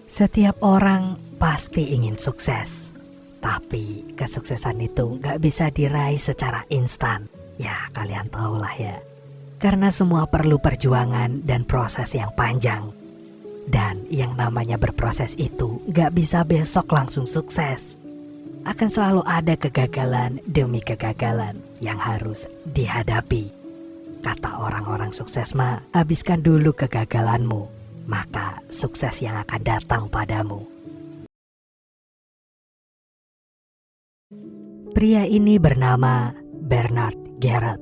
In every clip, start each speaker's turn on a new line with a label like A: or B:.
A: Setiap orang pasti ingin sukses, tapi kesuksesan itu gak bisa diraih secara instan. Ya kalian tahulah ya, karena semua perlu perjuangan dan proses yang panjang. Dan yang namanya berproses itu gak bisa besok langsung sukses. Akan selalu ada kegagalan demi kegagalan yang harus dihadapi. Kata orang-orang sukses mah, habiskan dulu kegagalanmu, maka sukses yang akan datang padamu. Pria ini bernama Bernard Garrett.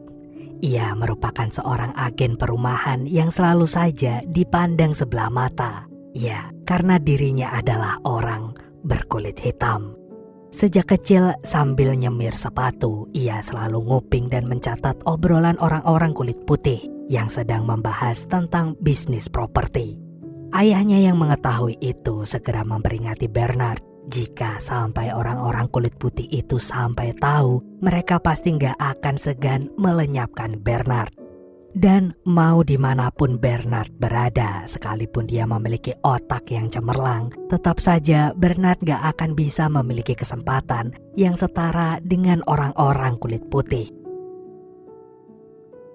A: Ia merupakan seorang agen perumahan yang selalu saja dipandang sebelah mata. Ya, karena dirinya adalah orang berkulit hitam. Sejak kecil sambil nyemir sepatu, ia selalu nguping dan mencatat obrolan orang-orang kulit putih yang sedang membahas tentang bisnis properti. Ayahnya yang mengetahui itu segera memperingati Bernard, jika sampai orang-orang kulit putih itu sampai tahu, mereka pasti gak akan segan melenyapkan Bernard. Dan mau dimanapun Bernard berada, sekalipun dia memiliki otak yang cemerlang, tetap saja Bernard gak akan bisa memiliki kesempatan yang setara dengan orang-orang kulit putih.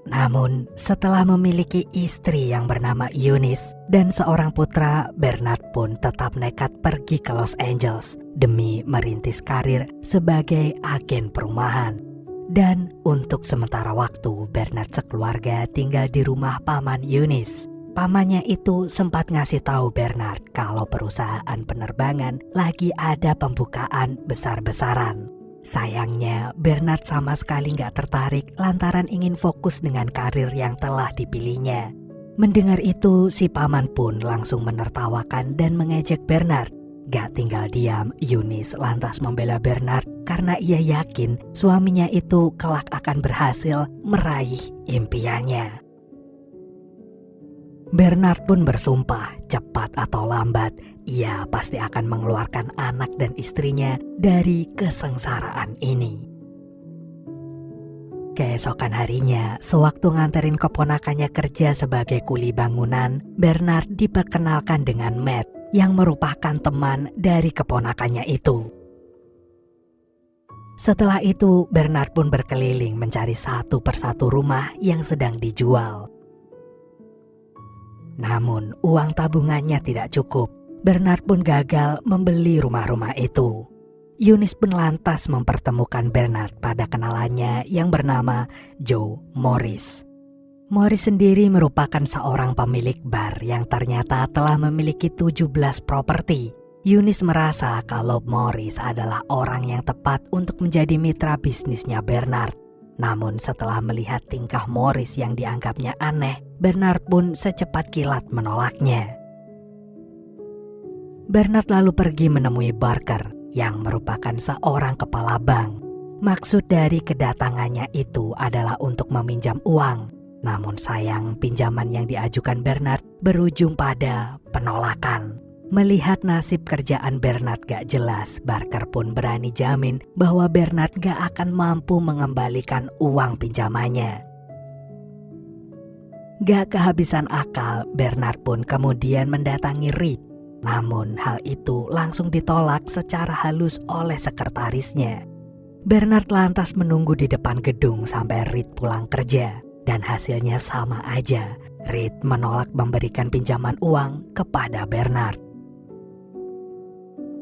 A: Namun setelah memiliki istri yang bernama Eunice dan seorang putra, Bernard pun tetap nekat pergi ke Los Angeles demi merintis karir sebagai agen perumahan. Dan untuk sementara waktu Bernard sekeluarga tinggal di rumah paman Eunice. Pamannya itu sempat ngasih tahu Bernard kalau perusahaan penerbangan lagi ada pembukaan besar-besaran. Sayangnya Bernard sama sekali gak tertarik lantaran ingin fokus dengan karir yang telah dipilihnya. Mendengar itu si paman pun langsung menertawakan dan mengejek Bernard. Gak tinggal diam, Eunice lantas membela Bernard karena ia yakin suaminya itu kelak akan berhasil meraih impiannya. Bernard pun bersumpah, cepat atau lambat, ia pasti akan mengeluarkan anak dan istrinya dari kesengsaraan ini. Keesokan harinya, sewaktu nganterin keponakannya kerja sebagai kuli bangunan, Bernard diperkenalkan dengan Matt yang merupakan teman dari keponakannya itu. Setelah itu, Bernard pun berkeliling mencari satu persatu rumah yang sedang dijual. Namun, uang tabungannya tidak cukup. Bernard pun gagal membeli rumah-rumah itu. Eunice pun lantas mempertemukan Bernard pada kenalannya yang bernama Joe Morris. Morris sendiri merupakan seorang pemilik bar yang ternyata telah memiliki 17 properti. Eunice merasa kalau Morris adalah orang yang tepat untuk menjadi mitra bisnisnya Bernard. Namun setelah melihat tingkah Morris yang dianggapnya aneh, Bernard pun secepat kilat menolaknya. Bernard lalu pergi menemui Barker yang merupakan seorang kepala bank. Maksud dari kedatangannya itu adalah untuk meminjam uang. Namun sayang, pinjaman yang diajukan Bernard berujung pada penolakan. Melihat nasib kerjaan Bernard gak jelas, Barker pun berani jamin bahwa Bernard gak akan mampu mengembalikan uang pinjamannya. Gak kehabisan akal, Bernard pun kemudian mendatangi Reed. Namun hal itu langsung ditolak secara halus oleh sekretarisnya. Bernard lantas menunggu di depan gedung sampai Reed pulang kerja. Dan hasilnya sama aja, Reed menolak memberikan pinjaman uang kepada Bernard.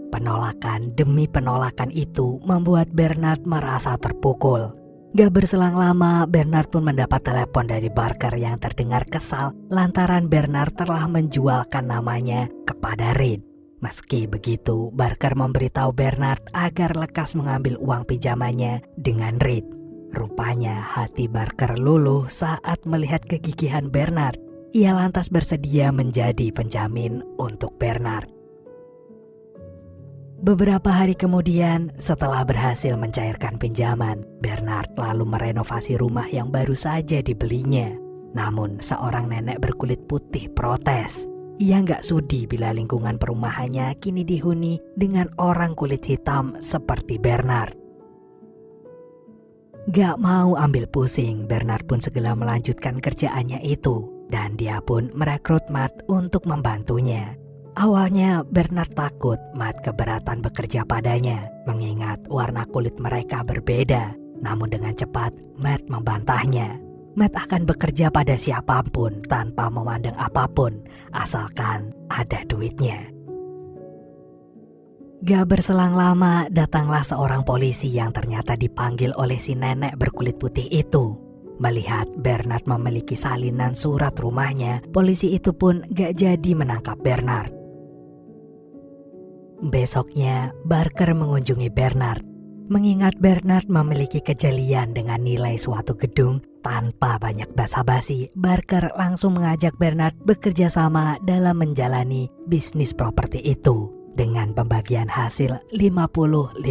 A: Penolakan demi penolakan itu membuat Bernard merasa terpukul. Gak berselang lama, Bernard pun mendapat telepon dari Barker yang terdengar kesal lantaran Bernard telah menjualkan namanya kepada Reed. Meski begitu, Barker memberitahu Bernard agar lekas mengambil uang pinjamannya dengan Reed. Rupanya hati Barker luluh saat melihat kegigihan Bernard. Ia lantas bersedia menjadi penjamin untuk Bernard. Beberapa hari kemudian, setelah berhasil mencairkan pinjaman, Bernard lalu merenovasi rumah yang baru saja dibelinya. Namun seorang nenek berkulit putih protes. Ia gak sudi bila lingkungan perumahannya kini dihuni dengan orang kulit hitam seperti Bernard. Gak mau ambil pusing, Bernard pun segera melanjutkan kerjaannya itu. Dan dia pun merekrut Matt untuk membantunya. Awalnya Bernard takut Matt keberatan bekerja padanya, mengingat warna kulit mereka berbeda. Namun dengan cepat Matt membantahnya. Matt akan bekerja pada siapapun tanpa memandang apapun, asalkan ada duitnya. Gak berselang lama datanglah seorang polisi yang ternyata dipanggil oleh si nenek berkulit putih itu. Melihat Bernard memiliki salinan surat rumahnya, polisi itu pun gak jadi menangkap Bernard. Besoknya Barker mengunjungi Bernard. Mengingat Bernard memiliki kejelian dengan nilai suatu gedung, tanpa banyak basa-basi, Barker langsung mengajak Bernard bekerja sama dalam menjalani bisnis properti itu dengan pembagian hasil 50-50.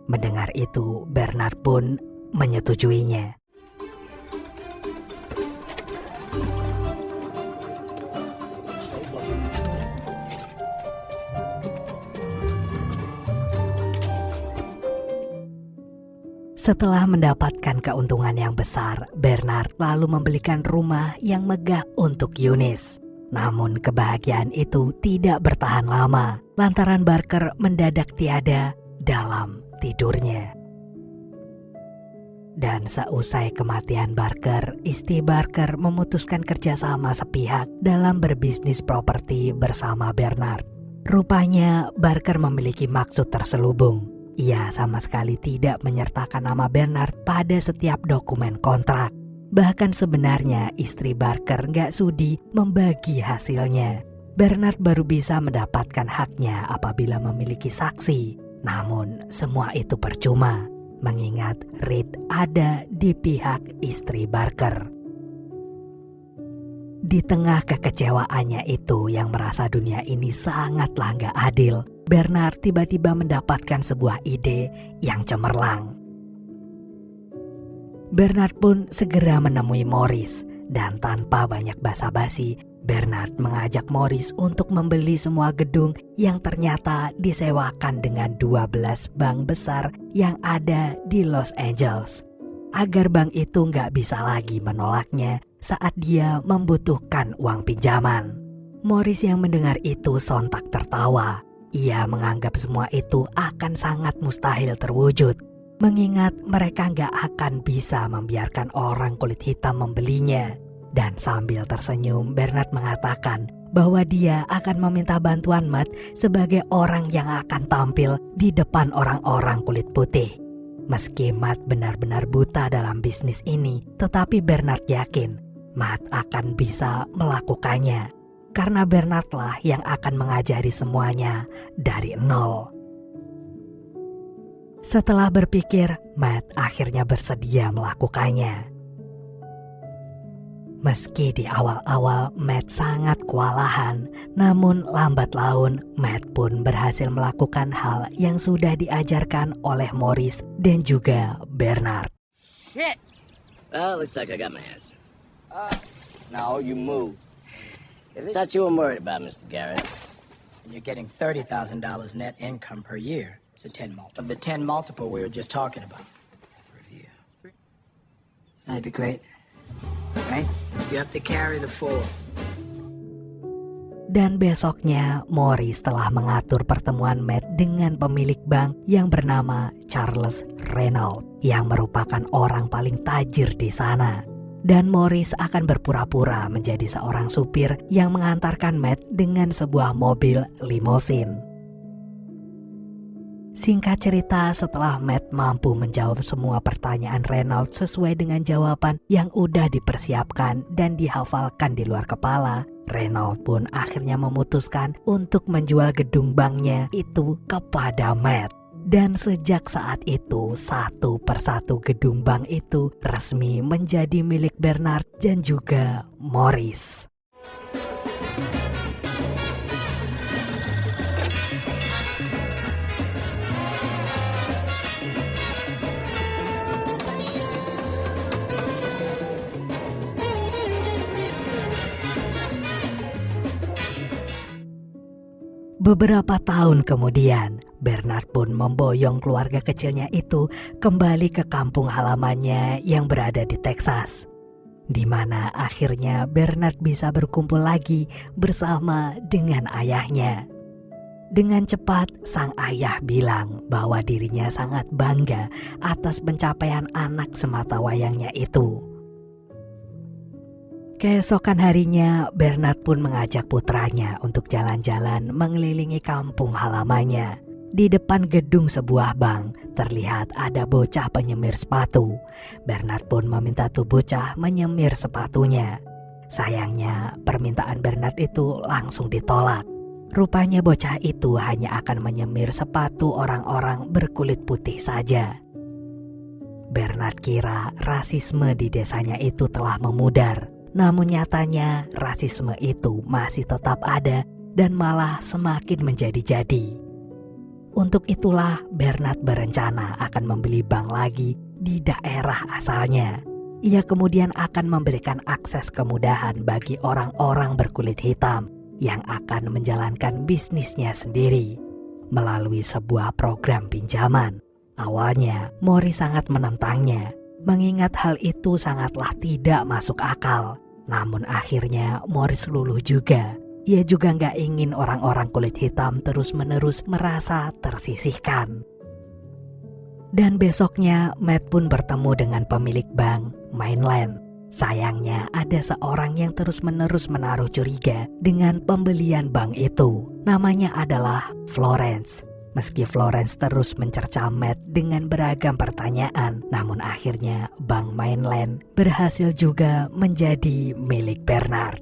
A: Mendengar itu, Bernard pun menyetujuinya. Setelah mendapatkan keuntungan yang besar, Bernard lalu membelikan rumah yang megah untuk Eunice. Namun kebahagiaan itu tidak bertahan lama, lantaran Barker mendadak tiada dalam tidurnya. Dan seusai kematian Barker, istri Barker memutuskan kerjasama sepihak dalam berbisnis properti bersama Bernard. Rupanya Barker memiliki maksud terselubung. Ia sama sekali tidak menyertakan nama Bernard pada setiap dokumen kontrak. Bahkan sebenarnya istri Barker gak sudi membagi hasilnya. Bernard baru bisa mendapatkan haknya apabila memiliki saksi. Namun semua itu percuma, mengingat Reed ada di pihak istri Barker. Di tengah kekecewaannya itu yang merasa dunia ini sangatlah gak adil, Bernard tiba-tiba mendapatkan sebuah ide yang cemerlang. Bernard pun segera menemui Morris, dan tanpa banyak basa-basi, Bernard mengajak Morris untuk membeli semua gedung yang ternyata disewakan dengan 12 bank besar yang ada di Los Angeles, agar bank itu nggak bisa lagi menolaknya saat dia membutuhkan uang pinjaman. Morris yang mendengar itu sontak tertawa. Ia menganggap semua itu akan sangat mustahil terwujud, mengingat mereka nggak akan bisa membiarkan orang kulit hitam membelinya. Dan sambil tersenyum, Bernard mengatakan bahwa dia akan meminta bantuan Matt sebagai orang yang akan tampil di depan orang-orang kulit putih. Meski Matt benar-benar buta dalam bisnis ini, tetapi Bernard yakin Matt akan bisa melakukannya. Karena Bernard lah yang akan mengajari semuanya dari nol. Setelah berpikir, Matt akhirnya bersedia melakukannya. Meski di awal-awal Matt sangat kewalahan, namun lambat laun Matt pun berhasil melakukan hal yang sudah diajarkan oleh Morris dan juga Bernard.
B: Shit! Well, looks like I got my answer.
C: Now you move.
B: Thought you were worried about, Mr. Garrett.
D: And you're getting $30,000 net income per year. It's a 10 multiple. Of the 10 multiple we were just talking about. Review.
B: That'd be great. Right?
D: You have to carry the 4.
A: Dan besoknya, Morris telah mengatur pertemuan Matt dengan pemilik bank yang bernama Charles Reynolds, yang merupakan orang paling tajir di sana. Dan Morris akan berpura-pura menjadi seorang supir yang mengantarkan Matt dengan sebuah mobil limosin. Singkat cerita, setelah Matt mampu menjawab semua pertanyaan Reynolds sesuai dengan jawaban yang udah dipersiapkan dan dihafalkan di luar kepala, Reynolds pun akhirnya memutuskan untuk menjual gedung banknya itu kepada Matt. Dan sejak saat itu, satu persatu gedung bank itu resmi menjadi milik Bernard dan juga Morris. Beberapa tahun kemudian, Bernard pun memboyong keluarga kecilnya itu kembali ke kampung halamannya yang berada di Texas. di mana akhirnya Bernard bisa berkumpul lagi bersama dengan ayahnya. Dengan cepat, sang ayah bilang bahwa dirinya sangat bangga atas pencapaian anak sematawayangnya itu. Keesokan harinya, Bernard pun mengajak putranya untuk jalan-jalan mengelilingi kampung halamannya. Di depan gedung sebuah bank, terlihat ada bocah penyemir sepatu. Bernard pun meminta tuh bocah menyemir sepatunya. Sayangnya, permintaan Bernard itu langsung ditolak. Rupanya bocah itu hanya akan menyemir sepatu orang-orang berkulit putih saja. Bernard kira rasisme di desanya itu telah memudar. Namun nyatanya rasisme itu masih tetap ada dan malah semakin menjadi-jadi. Untuk itulah Bernard berencana akan membeli bank lagi di daerah asalnya. Ia kemudian akan memberikan akses kemudahan bagi orang-orang berkulit hitam yang akan menjalankan bisnisnya sendiri melalui sebuah program pinjaman. Awalnya Morris sangat menentangnya, mengingat hal itu sangatlah tidak masuk akal. Namun akhirnya Morris luluh juga. Ia juga nggak ingin orang-orang kulit hitam terus-menerus merasa tersisihkan. Dan besoknya Matt pun bertemu dengan pemilik bank Mainland. Sayangnya ada seorang yang terus-menerus menaruh curiga dengan pembelian bank itu. Namanya adalah Florence. Meski Florence terus mencerca Matt dengan beragam pertanyaan, namun akhirnya Bank Mainland berhasil juga menjadi milik Bernard.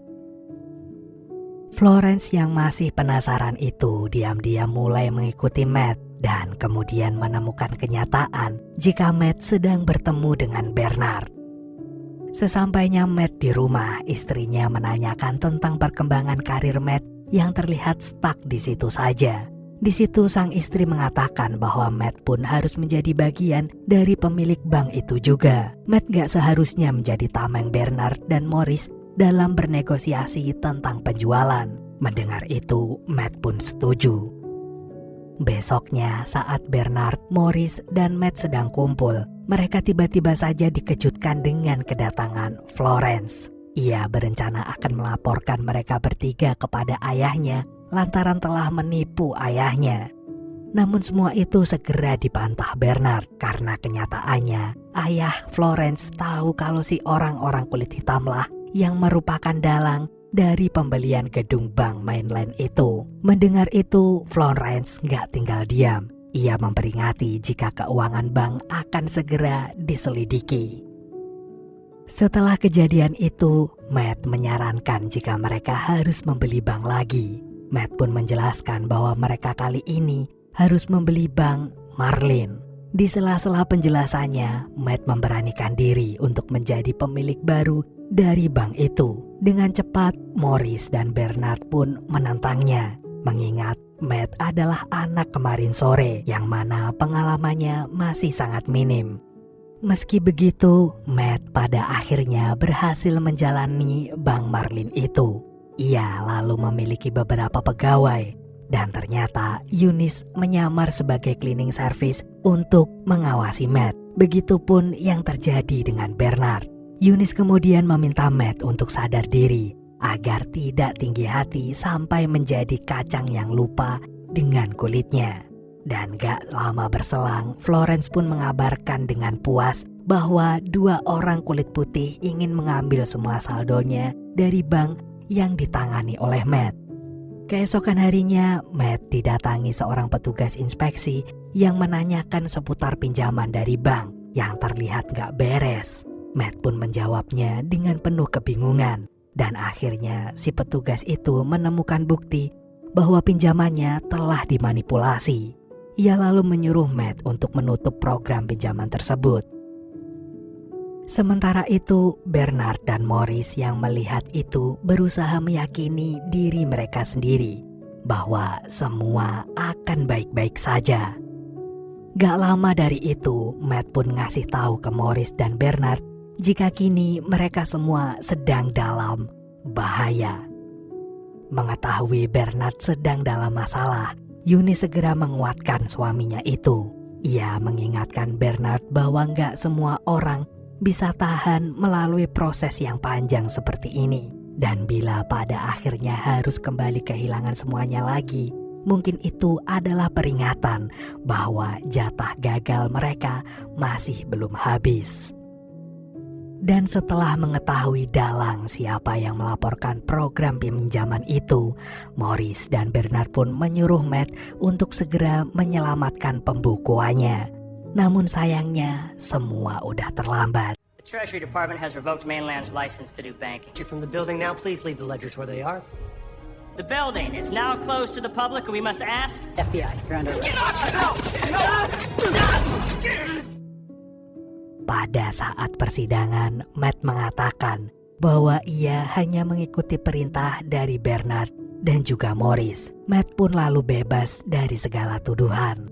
A: Florence yang masih penasaran itu diam-diam mulai mengikuti Matt dan kemudian menemukan kenyataan jika Matt sedang bertemu dengan Bernard. Sesampainya Matt di rumah, istrinya menanyakan tentang perkembangan karir Matt yang terlihat stuck di situ saja. Di situ sang istri mengatakan bahwa Matt pun harus menjadi bagian dari pemilik bank itu juga. Matt gak seharusnya menjadi tameng Bernard dan Morris dalam bernegosiasi tentang penjualan. Mendengar itu, Matt pun setuju. Besoknya saat Bernard, Morris, dan Matt sedang kumpul, mereka tiba-tiba saja dikejutkan dengan kedatangan Florence. Ia berencana akan melaporkan mereka bertiga kepada ayahnya lantaran telah menipu ayahnya. Namun semua itu segera dibantah Bernard karena kenyataannya ayah Florence tahu kalau si orang-orang kulit hitamlah yang merupakan dalang dari pembelian gedung bank Mainland itu. Mendengar itu, Florence nggak tinggal diam. Ia memperingati jika keuangan bank akan segera diselidiki. Setelah kejadian itu, Matt menyarankan jika mereka harus membeli bank lagi. Matt pun menjelaskan bahwa mereka kali ini harus membeli bank Marlin. Di sela-sela penjelasannya, Matt memberanikan diri untuk menjadi pemilik baru dari bank itu. Dengan cepat, Morris dan Bernard pun menantangnya, mengingat Matt adalah anak kemarin sore yang mana pengalamannya masih sangat minim. Meski begitu, Matt pada akhirnya berhasil menjalani bank Marlin itu. Ia lalu memiliki beberapa pegawai dan ternyata Eunice menyamar sebagai cleaning service untuk mengawasi Matt. Begitupun yang terjadi dengan Bernard. Eunice kemudian meminta Matt untuk sadar diri agar tidak tinggi hati sampai menjadi kacang yang lupa dengan kulitnya. Dan gak lama berselang, Florence pun mengabarkan dengan puas bahwa dua orang kulit putih ingin mengambil semua saldonya dari bank yang ditangani oleh Matt. Keesokan harinya, Matt didatangi seorang petugas inspeksi yang menanyakan seputar pinjaman dari bank yang terlihat gak beres. Matt pun menjawabnya dengan penuh kebingungan. Dan akhirnya si petugas itu menemukan bukti bahwa pinjamannya telah dimanipulasi. Ia lalu menyuruh Matt untuk menutup program pinjaman tersebut. Sementara itu, Bernard dan Morris yang melihat itu berusaha meyakini diri mereka sendiri bahwa semua akan baik-baik saja. Gak lama dari itu, Matt pun ngasih tahu ke Morris dan Bernard jika kini mereka semua sedang dalam bahaya. Mengetahui Bernard sedang dalam masalah, Eunice segera menguatkan suaminya itu. Ia mengingatkan Bernard bahwa gak semua orang bisa tahan melalui proses yang panjang seperti ini. Dan bila pada akhirnya harus kembali kehilangan semuanya lagi, mungkin itu adalah peringatan bahwa jatah gagal mereka masih belum habis. Dan setelah mengetahui dalang siapa yang melaporkan program peminjaman itu, Morris dan Bernard pun menyuruh Matt untuk segera menyelamatkan pembukuannya. Namun sayangnya semua udah terlambat.
E: The Treasury Department has revoked Mainland's license to do banking.
F: From the building now, please leave the ledgers where they are.
E: The building is now closed to the public, and we must ask...
F: FBI, you're under arrest.
A: Pada saat persidangan, Matt mengatakan bahwa ia hanya mengikuti perintah dari Bernard dan juga Morris. Matt pun lalu bebas dari segala tuduhan.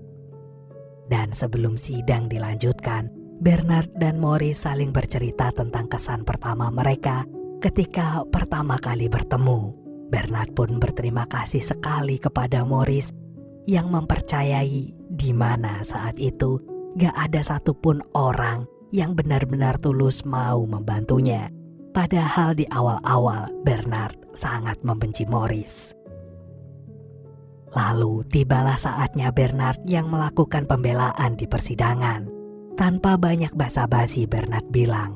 A: Dan sebelum sidang dilanjutkan, Bernard dan Morris saling bercerita tentang kesan pertama mereka ketika pertama kali bertemu. Bernard pun berterima kasih sekali kepada Morris yang mempercayai di mana saat itu gak ada satupun orang yang benar-benar tulus mau membantunya. Padahal di awal-awal Bernard sangat membenci Morris. Lalu tibalah saatnya Bernard yang melakukan pembelaan di persidangan. Tanpa banyak basa-basi Bernard bilang,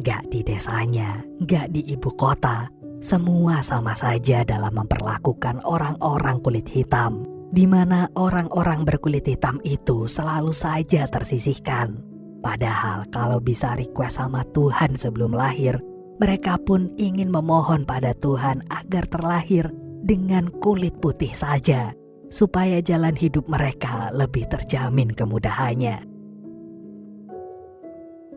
A: gak di desanya, gak di ibu kota, semua sama saja dalam memperlakukan orang-orang kulit hitam, di mana orang-orang berkulit hitam itu selalu saja tersisihkan. Padahal kalau bisa request sama Tuhan sebelum lahir, mereka pun ingin memohon pada Tuhan agar terlahir dengan kulit putih saja, supaya jalan hidup mereka lebih terjamin kemudahannya.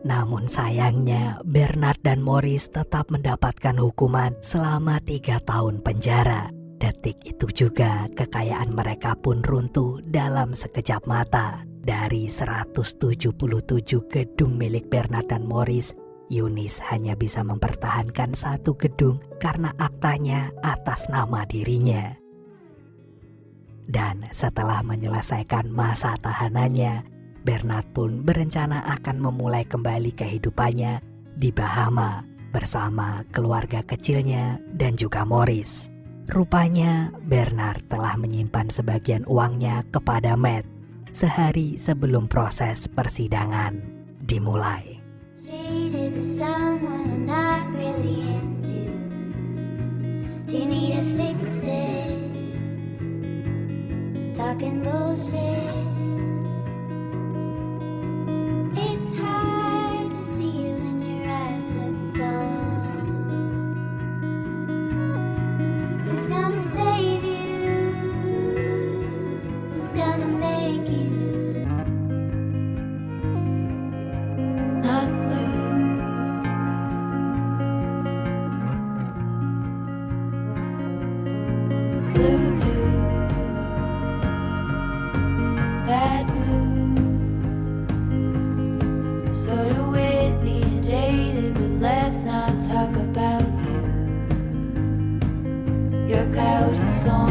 A: Namun sayangnya Bernard dan Morris tetap mendapatkan hukuman selama 3 tahun penjara. Detik itu juga kekayaan mereka pun runtuh dalam sekejap mata. Dari 177 gedung milik Bernard dan Morris, Eunice hanya bisa mempertahankan 1 gedung karena aktanya atas nama dirinya. Dan setelah menyelesaikan masa tahanannya, Bernard pun berencana akan memulai kembali kehidupannya di Bahama bersama keluarga kecilnya dan juga Morris. Rupanya Bernard telah menyimpan sebagian uangnya kepada Matt sehari sebelum proses persidangan dimulai.
G: Shaded with someone I'm not really into. Do you need to fix it? Talking bullshit. It's hard to see you when your eyes look dull. Who's gonna save you? Who's gonna make you not blue? Blue too. That blue. Sort of witty and jaded, but let's not talk about you. Your coyote song.